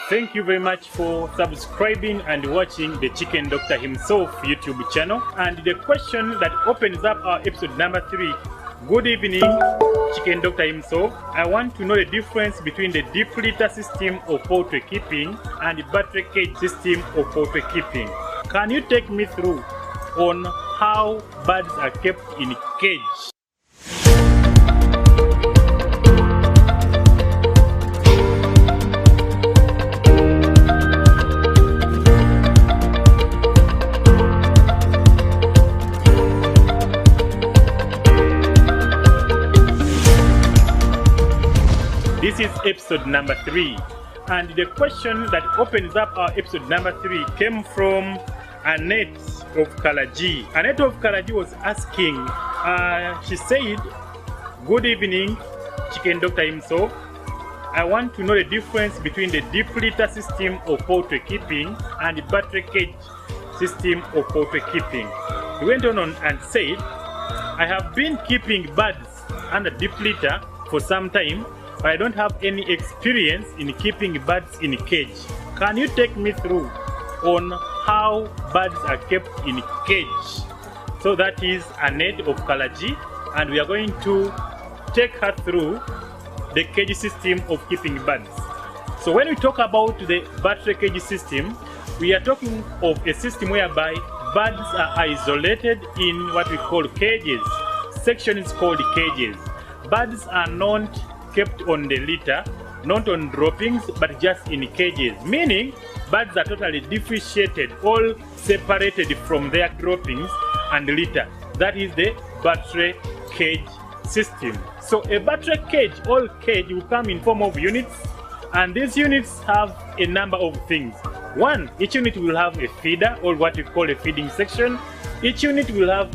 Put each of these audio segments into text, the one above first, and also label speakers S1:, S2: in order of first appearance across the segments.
S1: Thank you very much for subscribing and watching the Chicken Doctor himself YouTube channel. And the question that opens up our episode number 3. Good evening, Chicken Doctor himself. I want to know the difference between the deep litter system of poultry keeping and the battery cage system of poultry keeping. Can you take me through on how birds are kept in a cage? This is episode number 3, and the question that opens up our episode number 3 came from Annette of Kalaji. Annette of Kalaji was asking, she said, good evening, Chicken Doctor himself. I want to know the difference between the deep litter system of poultry keeping and the battery cage system of poultry keeping. He went on and said, I have been keeping birds under deep litter for some time, but I don't have any experience in keeping birds in a cage. Can you take me through on how birds are kept in a cage? So that is Annette of Kalaji, and we are going to take her through the cage system of keeping birds. So when we talk about the battery cage system, we are talking of a system whereby birds are isolated in what we call cages. Section is called cages. Birds are not kept on the litter, not on droppings, but just in cages, meaning birds are totally differentiated, all separated from their droppings and litter. That is the battery cage system. So a battery cage, all cage, will come in form of units, and these units have a number of things. One, each unit will have a feeder, or what we call a feeding section. Each unit will have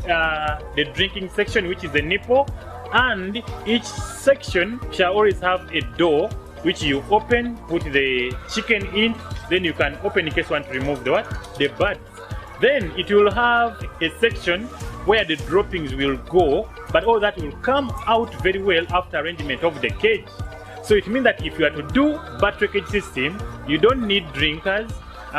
S1: the drinking section, which is the nipple, and each section shall always have a door which you open, put the chicken in, then you can open in case you want to remove the birds. Then it will have a section where the droppings will go, but all that will come out very well after arrangement of the cage. So it means that if you are to do battery cage system, you don't need drinkers,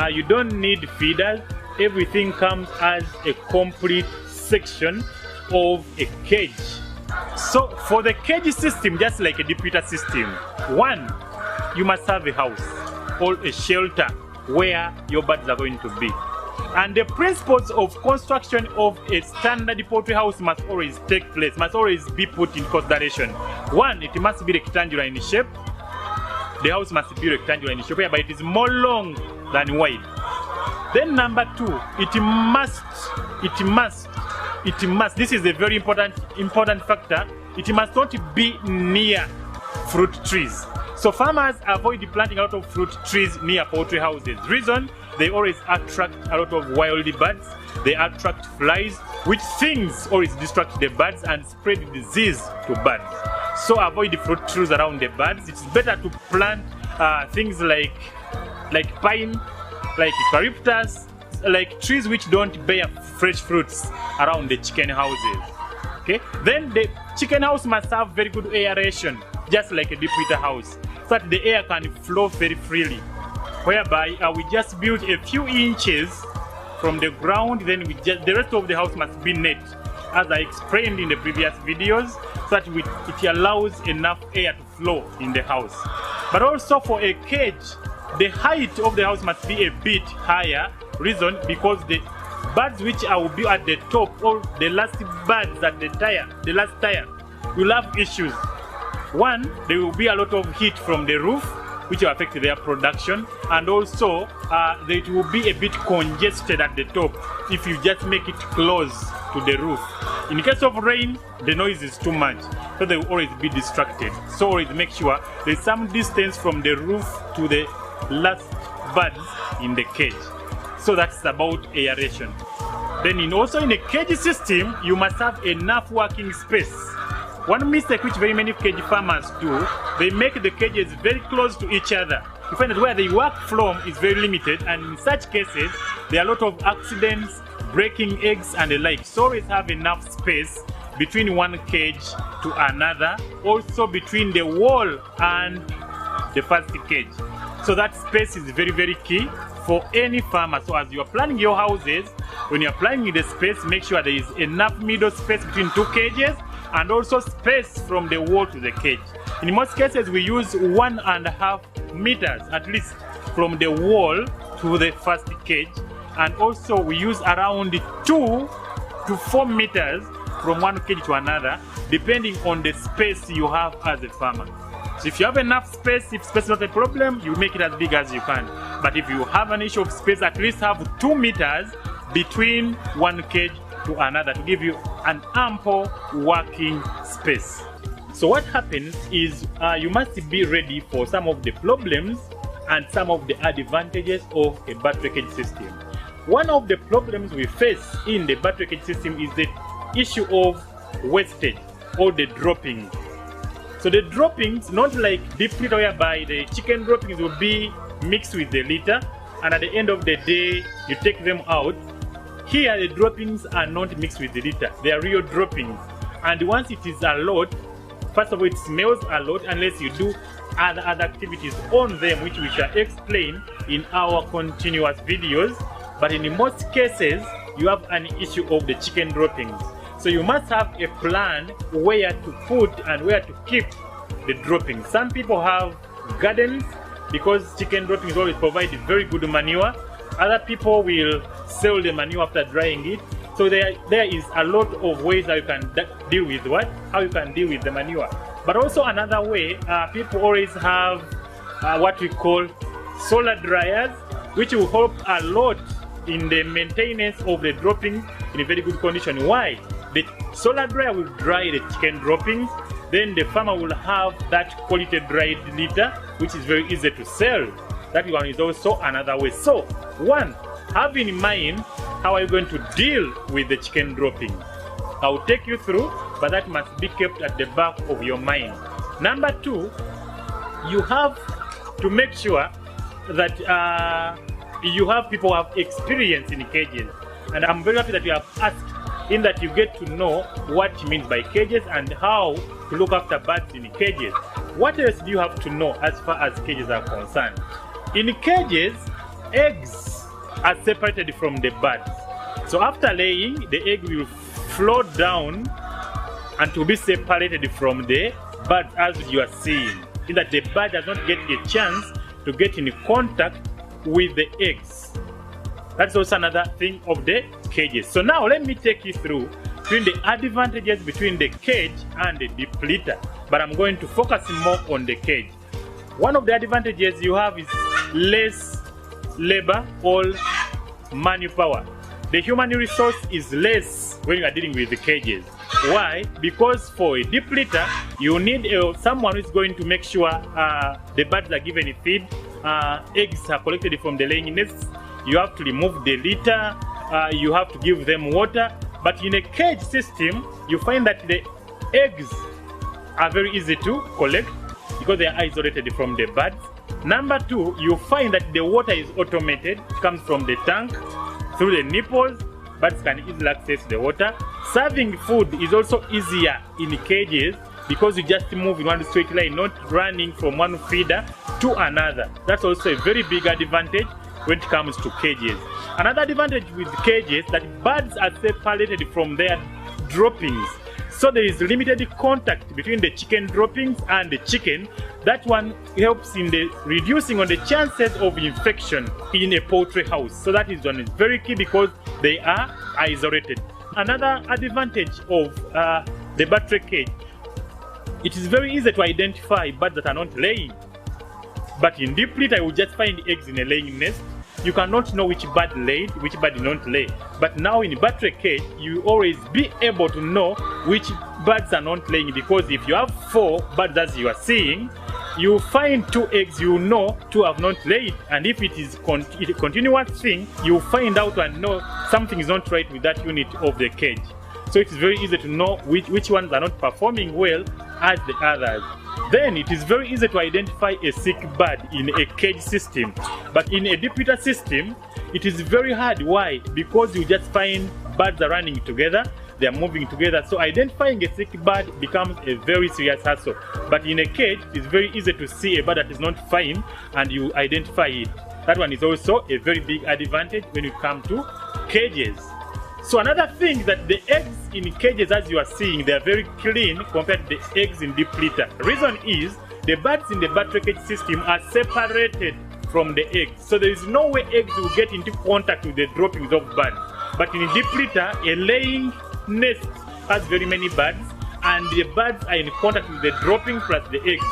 S1: you don't need feeders. Everything comes as a complete section of a cage. So for the cage system, just like a deep litter system, one, you must have a house or a shelter where your birds are going to be. And the principles of construction of a standard poultry house must always take place, must always be put in consideration. One, it must be rectangular in shape. The house must be rectangular in shape, whereby it is more long than wide. Then number 2, it must, this is a very important factor, it must not be near fruit trees. So farmers avoid planting a lot of fruit trees near poultry houses. Reason, they always attract a lot of wild birds, they attract flies, which things always distract the birds and spread disease to birds. So avoid the fruit trees around the birds. It's better to plant things like pine, like eucalyptus, like trees which don't bear fresh fruits around the chicken houses. Okay, then the chicken house must have very good aeration, just like a deep litter house, so that the air can flow very freely, whereby we just build a few inches from the ground, then the rest of the house must be net, as I explained in the previous videos, so that it allows enough air to flow in the house. But also for a cage, the height of the house must be a bit higher. Reason, because the birds which will be at the top, or the last birds at the last tier, will have issues. One, there will be a lot of heat from the roof, which will affect their production, and also it will be a bit congested at the top if you just make it close to the roof. In case of rain, the noise is too much, so they will always be distracted. So always make sure there's some distance from the roof to the last birds in the cage. So that's about aeration. Then also in a cage system, you must have enough working space. One mistake which very many cage farmers do, they make the cages very close to each other. You find that where they work from is very limited, and in such cases, there are a lot of accidents, breaking eggs and the like. So always have enough space between one cage to another, also between the wall and the first cage. So that space is very, very key for any farmer. So as you are planning your houses, when you are planning the space, make sure there is enough middle space between two cages and also space from the wall to the cage. In most cases, we use 1.5 meters at least from the wall to the first cage, and also we use around 2 to 4 meters from one cage to another, depending on the space you have as a farmer. So if you have enough space, if space is not a problem, you make it as big as you can. But if you have an issue of space, at least have 2 meters between one cage to another to give you an ample working space. So what happens is you must be ready for some of the problems and some of the advantages of a battery cage system. One of the problems we face in the battery cage system is the issue of wastage or the droppings. So the droppings, not like deep litter whereby the chicken droppings will be mixed with the litter and at the end of the day you take them out. Here the droppings are not mixed with the litter, they are real droppings. And once it is a lot, first of all it smells a lot unless you do other activities on them, which we shall explain in our continuous videos. But in most cases, you have an issue of the chicken droppings. So you must have a plan where to put and where to keep the droppings. Some people have gardens because chicken droppings always provide very good manure. Other people will sell the manure after drying it. So there is a lot of ways that you can deal with how you can deal with the manure. But also another way, people always have what we call solar dryers, which will help a lot in the maintenance of the droppings in a very good condition. Why? The solar dryer will dry the chicken droppings, then the farmer will have that quality dried litter, which is very easy to sell. That one is also another way. So, one, have in mind how are you going to deal with the chicken droppings. I'll take you through, but that must be kept at the back of your mind. Number two, you have to make sure that you have people who have experience in cages. And I'm very happy that you have asked, in that you get to know what it means by cages and how to look after birds in cages. What else do you have to know as far as cages are concerned? In cages, eggs are separated from the birds. So after laying, the egg will float down and to be separated from the bird as you are seeing, in that the bird does not get a chance to get in contact with the eggs. That's also another thing of the cages. So now let me take you through between the advantages between the cage and the deep litter, but I'm going to focus more on the cage. One of the advantages you have is less labor or manpower. The human resource is less when you are dealing with the cages. Why? Because for a deep litter, you need someone who is going to make sure the birds are given a feed, eggs are collected from the laying nests, you have to remove the litter, you have to give them water. But in a cage system, you find that the eggs are very easy to collect because they are isolated from the birds. Number two, you find that the water is automated, it comes from the tank through the nipples. Birds can easily access the water. Serving food is also easier in cages because you just move in one straight line, not running from one feeder to another. That's also a very big advantage when it comes to cages. Another advantage with cages is that birds are separated from their droppings. So there is limited contact between the chicken droppings and the chicken. That one helps in the reducing on the chances of infection in a poultry house. So that is one is very key because they are isolated. Another advantage of the battery cage, it is very easy to identify birds that are not laying. But in deep litter, you will just find eggs in a laying nest. You cannot know which bird laid, which bird did not lay. But now in battery cage, you always be able to know which birds are not laying, because if you have 4 birds as you are seeing, you find 2 eggs, you know 2 have not laid. And if it is a continuous thing, you find out and know something is not right with that unit of the cage. So it's very easy to know which ones are not performing well as the others. Then it is very easy to identify a sick bird in a cage system. But in a deep litter system, it is very hard. Why? Because you just find birds are running together. they are moving together. So identifying a sick bird becomes a very serious hassle. But in a cage, it's very easy to see a bird that is not fine and you identify it. That one is also a very big advantage when you come to cages. So another thing that the eggs in cages, as you are seeing, they are very clean compared to the eggs in deep litter. The reason is the birds in the bird tray cage system are separated from the eggs. So there is no way eggs will get into contact with the droppings of birds. But in a deep litter, a laying nest has very many birds, and the birds are in contact with the droppings plus the eggs.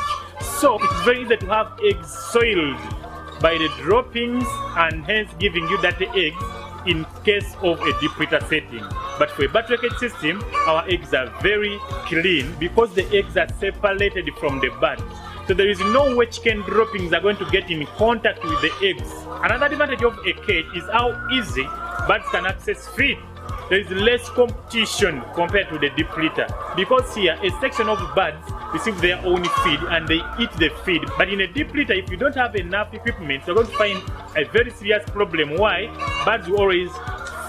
S1: So it's very easy to have eggs soiled by the droppings and hence giving you dirty eggs in case of a deep litter setting. But for a bird tray cage system, our eggs are very clean because the eggs are separated from the birds. So there is no way chicken droppings are going to get in contact with the eggs. Another advantage of a cage is how easy birds can access feed. There is less competition compared to the deep litter, because here a section of birds receive their own feed and they eat the feed. But in a deep litter, if you don't have enough equipment, you're going to find a very serious problem. Why? Birds will always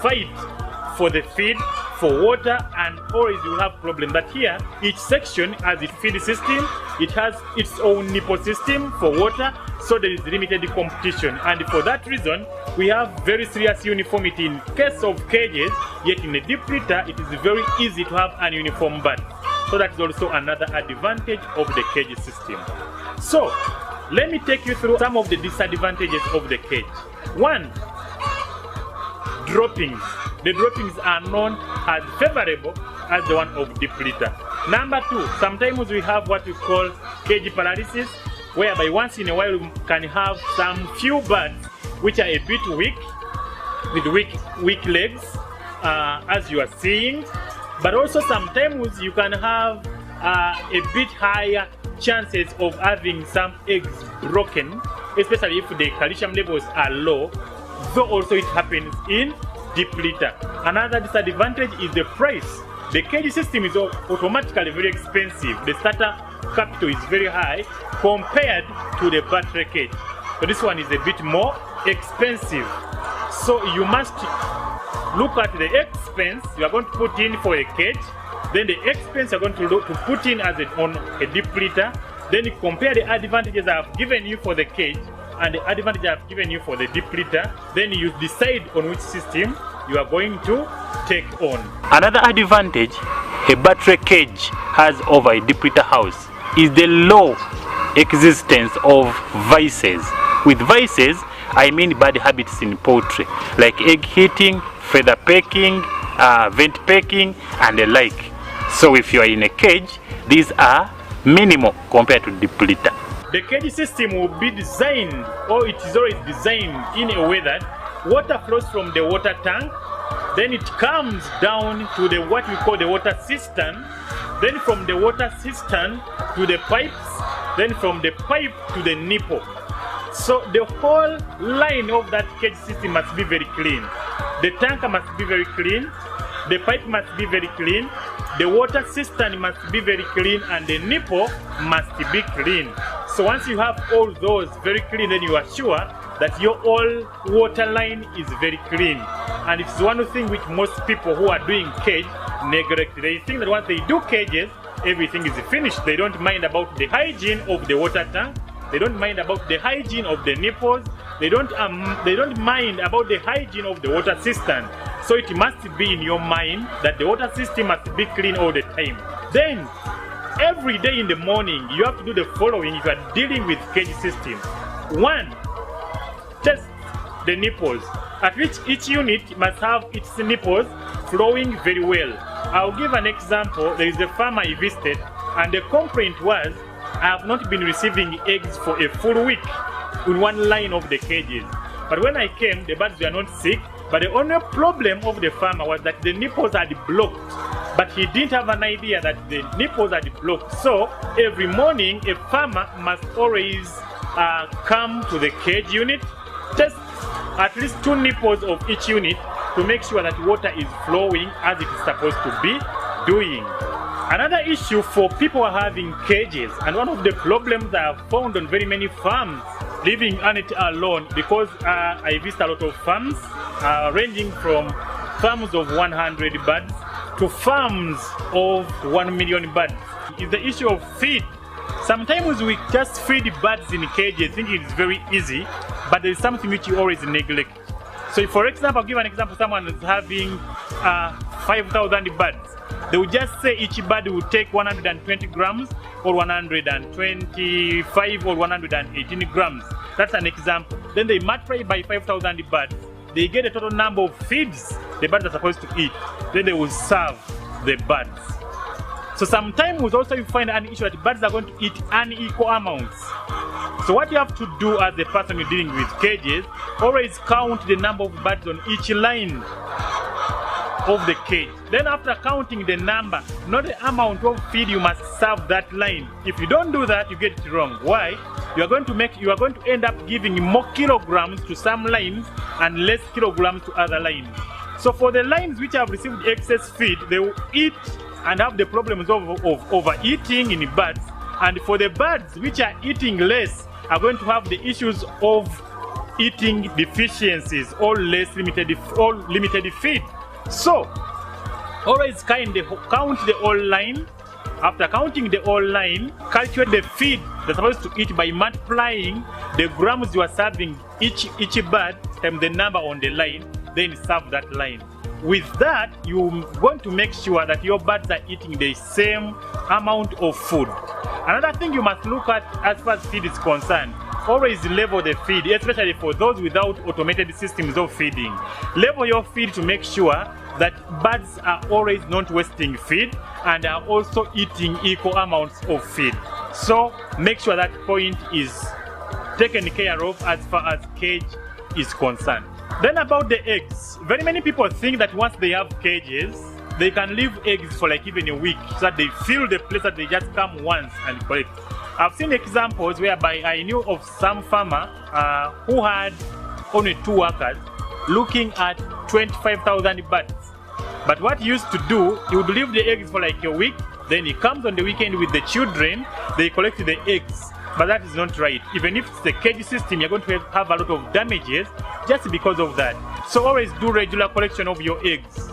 S1: fight for the feed, for water, and always you will have problems. But here, each section has its feed system, it has its own nipple system for water, so there is limited competition. And for that reason, we have very serious uniformity in case of cages, yet in a deep litter, it is very easy to have an uniform bird. So that's also another advantage of the cage system. So, let me take you through some of the disadvantages of the cage. One, droppings. The droppings are not as favorable as the one of deep litter. Number two, sometimes we have what we call cage paralysis, whereby once in a while we can have some few birds which are a bit weak, with weak legs, as you are seeing. But also sometimes you can have a bit higher chances of having some eggs broken, especially if the calcium levels are low, though also it happens in deep litter. Another disadvantage is the price. The cage system is automatically very expensive. The starter capital is very high compared to the bird tray cage. So this one is a bit more expensive. So you must look at the expense you are going to put in for a cage, then the expense you are going to put in as on a deep litter, then you compare the advantages I have given you for the cage and the advantage I have given you for the deep litter, then you decide on which system you are going to take on. Another advantage a bird tray cage has over a deep litter house is the low existence of vices. With vices, I mean bad habits in poultry, like egg hitting, feather pecking, vent pecking, and the like. So if you are in a cage, these are minimal compared to deep litter. The cage system will be designed, or it is always designed in a way that water flows from the water tank, then it comes down to the what we call the water cistern, then from the water cistern to the pipes, then from the pipe to the nipple. So the whole line of that cage system must be very clean. The tanker must be very clean, the pipe must be very clean, the water cistern must be very clean, and the nipple must be clean. So once you have all those very clean, then you are sure that your whole water line is very clean. And it's one of the things which most people who are doing cage neglect. They think that once they do cages, everything is finished. They don't mind about the hygiene of the water tank. They don't mind about the hygiene of the nipples. They don't mind about the hygiene of the water cistern. So it must be in your mind that the water system must be clean all the time. Then, every day in the morning, you have to do the following if you are dealing with cage system. One, test the nipples, at which each unit must have its nipples flowing very well. I'll give an example. There is a farmer I visited, and the complaint was, I have not been receiving eggs for a full week in one line of the cages. But when I came, the birds were not sick, but the only problem of the farmer was that the nipples had blocked. But he didn't have an idea that the nipples had blocked. So every morning, a farmer must always come to the cage unit, test at least 2 nipples of each unit to make sure that water is flowing as it is supposed to be doing. Another issue for people having cages, and one of the problems I have found on very many farms living on it alone, because I visit a lot of farms ranging from farms of 100 birds to farms of 1 million birds is the issue of feed. Sometimes we just feed birds in cages thinking it's very easy, but there is something which you always neglect. So if, for example, I'll give an example, someone is having 5,000 birds. They will just say each bird will take 120 grams or 125 or 118 grams. That's an example. Then they multiply by 5,000 birds. They get a total number of feeds the birds are supposed to eat. Then they will serve the birds. So sometimes also you find an issue that birds are going to eat unequal amounts. So what you have to do as the person you're dealing with cages, always count the number of birds on each line of the cage. Then after counting the number, not the amount of feed you must serve that line. If you don't do that, you get it wrong. Why? You are going to end up giving more kilograms to some lines and less kilograms to other lines. So for the lines which have received excess feed, they will eat and have the problems of overeating in the birds. And for the birds which are eating less, are going to have the issues of eating deficiencies or limited feed. So always count the whole line. After counting the whole line, calculate the feed they're supposed to eat by multiplying the grams you are serving each bird times the number on the line, then serve that line. With that, you're going to make sure that your birds are eating the same amount of food. Another thing you must look at as far as feed is concerned, always level the feed, especially for those without automated systems of feeding. Level your feed to make sure that birds are always not wasting feed and are also eating equal amounts of feed. So make sure that point is taken care of as far as cage is concerned. Then about the eggs, very many people think that once they have cages, they can leave eggs for like even a week so that they fill the place, that they just come once and collect. I've seen examples whereby I knew of some farmer who had only 2 workers looking at 25,000 birds. But what he used to do, he would leave the eggs for like a week, then he comes on the weekend with the children, they collect the eggs. But that is not right. Even if it's the cage system, you're going to have a lot of damages just because of that. So always do regular collection of your eggs.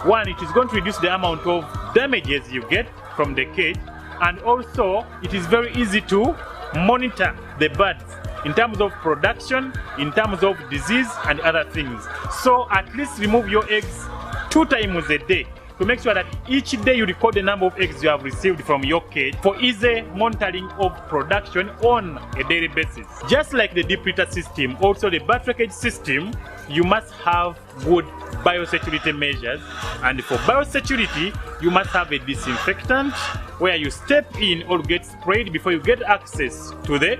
S1: One, it is going to reduce the amount of damages you get from the cage, and also it is very easy to monitor the birds in terms of production, in terms of disease and other things. So at least remove your eggs 2 times a day to make sure that each day you record the number of eggs you have received from your cage for easy monitoring of production on a daily basis. Just like the deep litter system, also the battery cage system, you must have good biosecurity measures. And for biosecurity, you must have a disinfectant where you step in or get sprayed before you get access to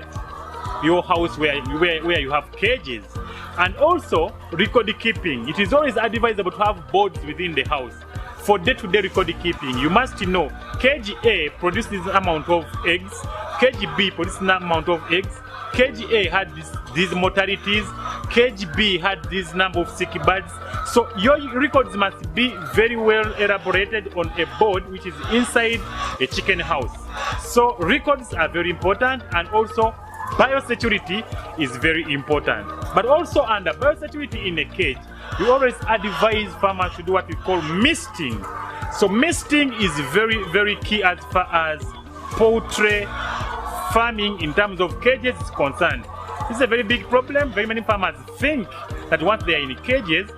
S1: your house where you have cages. And also record keeping. It is always advisable to have boards within the house. For day-to-day record keeping, you must know cage A produces this amount of eggs, cage B produces this amount of eggs, cage A had these mortalities, cage B had this number of sick birds. So your records must be very well elaborated on a board which is inside a chicken house. So records are very important, and also biosecurity is very important. But also under biosecurity in a cage, we always advise farmers to do what we call misting. So misting is very, very key as far as poultry farming in terms of cages is concerned. This is a very big problem. Very many farmers think that once they are in cages,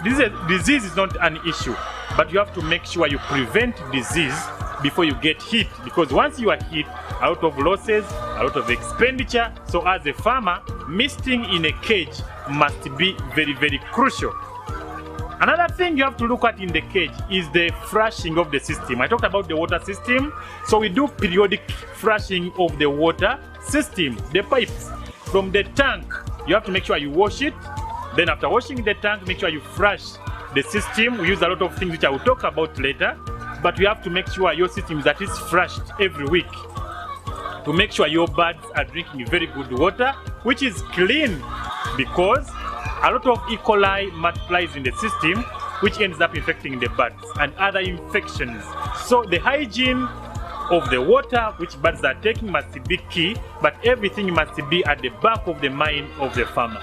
S1: disease is not an issue. But you have to make sure you prevent disease before you get hit, because once you are hit, a lot of losses, a lot of expenditure. So as a farmer, misting in a cage must be very, very crucial. Another thing you have to look at in the cage is the flushing of the system. I talked about the water system, so we do periodic flushing of the water system, the pipes. From the tank, you have to make sure you wash it. Then after washing the tank, make sure you flush the system. We use a lot of things which I will talk about later, but you have to make sure your system is at least flushed every week to make sure your birds are drinking very good water, which is clean, because a lot of E. coli multiplies in the system, which ends up infecting the birds and other infections. So the hygiene of the water which birds are taking must be key, but everything must be at the back of the mind of the farmer.